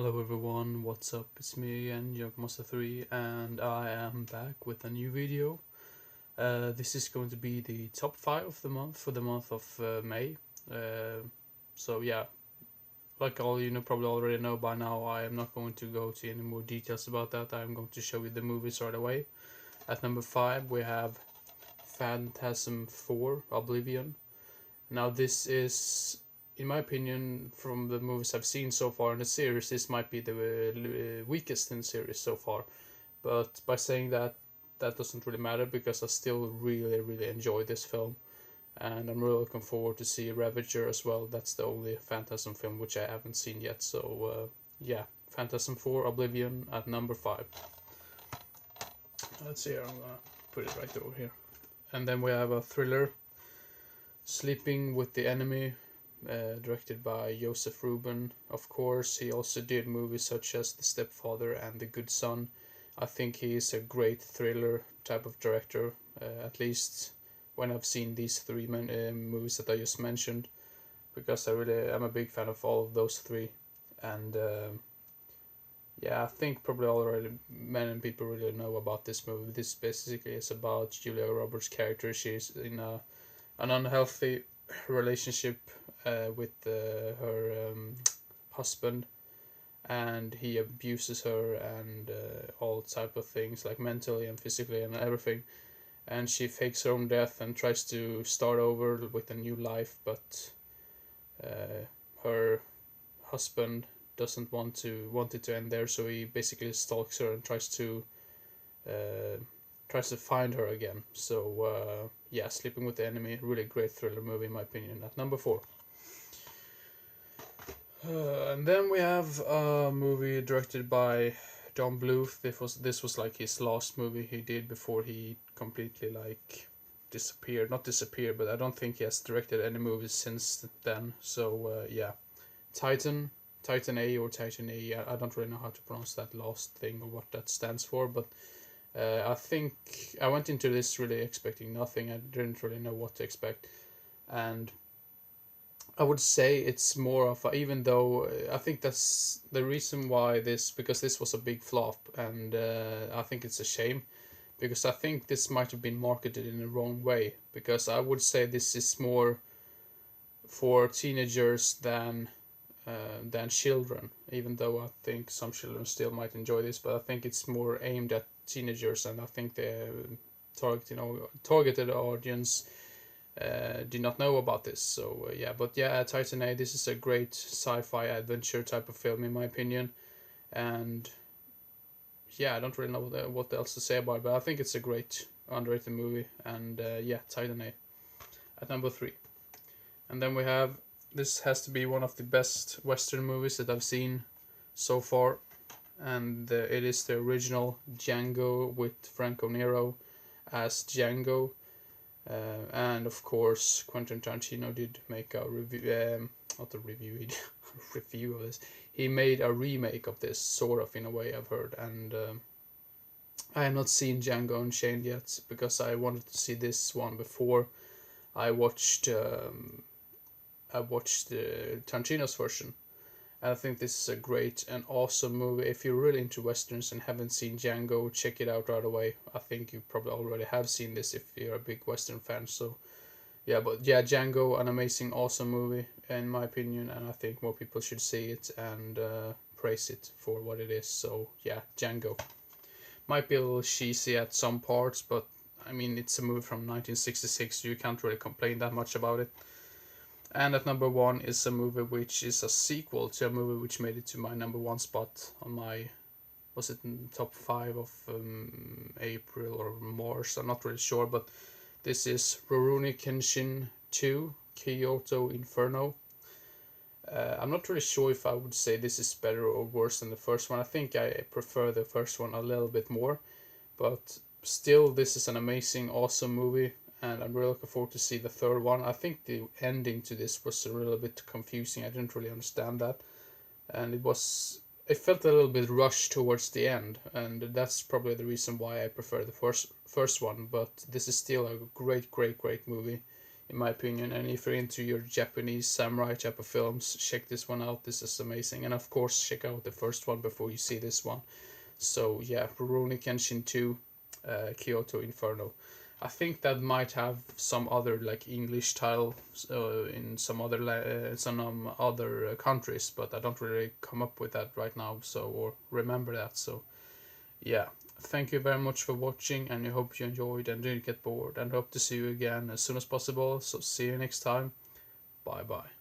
Hello everyone, what's up? It's me again, Master3, and I am back with a new video. This is going to be the top 5 of the month for the month of May. So yeah, like all you know probably already know by now, I am not going to go to any more details about that. I'm going to show you the movies right away. At number 5 we have Phantasm 4 Oblivion. Now this is, in my opinion, from the movies I've seen so far in the series, this might be the weakest in the series so far. But by saying that, that doesn't really matter because I still really enjoy this film, and I'm really looking forward to see Ravager as well. That's the only Phantasm film which I haven't seen yet. So yeah, Phantasm 4 Oblivion at number 5. Let's see here, I'm gonna put it right over here. And then we have a thriller, Sleeping with the Enemy, directed by Joseph Ruben. Of course, he also did movies such as The Stepfather and The Good Son. I think he is a great thriller type of director, at least when I've seen these three movies that I just mentioned, because I'm a big fan of all of those three. And yeah, I think probably already many people really know about this movie. This basically is about Julia Roberts' character. She's in an unhealthy relationship with her husband, and he abuses her and all type of things, like mentally and physically and everything. And she fakes her own death and tries to start over with a new life, but her husband doesn't want it to end there, so he basically stalks her and tries to find her again. So yeah, Sleeping with the Enemy, really great thriller movie in my opinion. At number 4. And then we have a movie directed by John Bluth. This was like his last movie he did before he completely like disappeared. Not disappeared, but I don't think he has directed any movies since then. So yeah, Titan A or Titan A. I don't really know how to pronounce that last thing or what that stands for, but I think I went into this really expecting nothing. I didn't really know what to expect, and I would say it's more of a, even though I think that's the reason why because this was a big flop, and I think it's a shame because I think this might have been marketed in the wrong way, because I would say this is more for teenagers than children, even though I think some children still might enjoy this, but I think it's more aimed at teenagers, and I think the targeted audience did not know about this. So yeah, but yeah, Titan A, this is a great sci-fi adventure type of film in my opinion, and yeah, I don't really know what else to say about it, but I think it's a great underrated movie, and yeah, Titan A at number 3. And then we have, this has to be one of the best Western movies that I've seen so far, and it is the original Django with Franco Nero as Django. And of course, Quentin Tarantino did make a review, not a review, he did a review of this. He made a remake of this, sort of, in a way, I've heard. And I have not seen Django Unchained yet because I wanted to see this one before I watched Tarantino's version. I think this is a great and awesome movie. If you're really into westerns and haven't seen Django, check it out right away. I think you probably already have seen this if you're a big western fan. So yeah, but yeah, Django, an amazing, awesome movie in my opinion, and I think more people should see it and praise it for what it is. So yeah, Django might be a little cheesy at some parts, but I mean, it's a movie from 1966, so you can't really complain that much about it. And at number 1 is a movie which is a sequel to a movie which made it to my number 1 spot on my, was it in top 5 of April or March, I'm not really sure, but this is Rurouni Kenshin 2 Kyoto Inferno. I'm not really sure if I would say this is better or worse than the first one. I think I prefer the first one a little bit more, but still, this is an amazing, awesome movie, and I'm really looking forward to see the third one. I think the ending to this was a little bit confusing. I didn't really understand that, and it felt a little bit rushed towards the end, and that's probably the reason why I prefer the first one. But this is still a great movie, in my opinion. And if you're into your Japanese samurai type of films, check this one out. This is amazing. And of course, check out the first one before you see this one. So yeah, Rurouni Kenshin 2, Kyoto Inferno. I think that might have some other like English title in some other countries, but I don't really come up with that right now. So or remember that. So yeah, thank you very much for watching, and I hope you enjoyed and didn't get bored. And hope to see you again as soon as possible. So see you next time. Bye bye.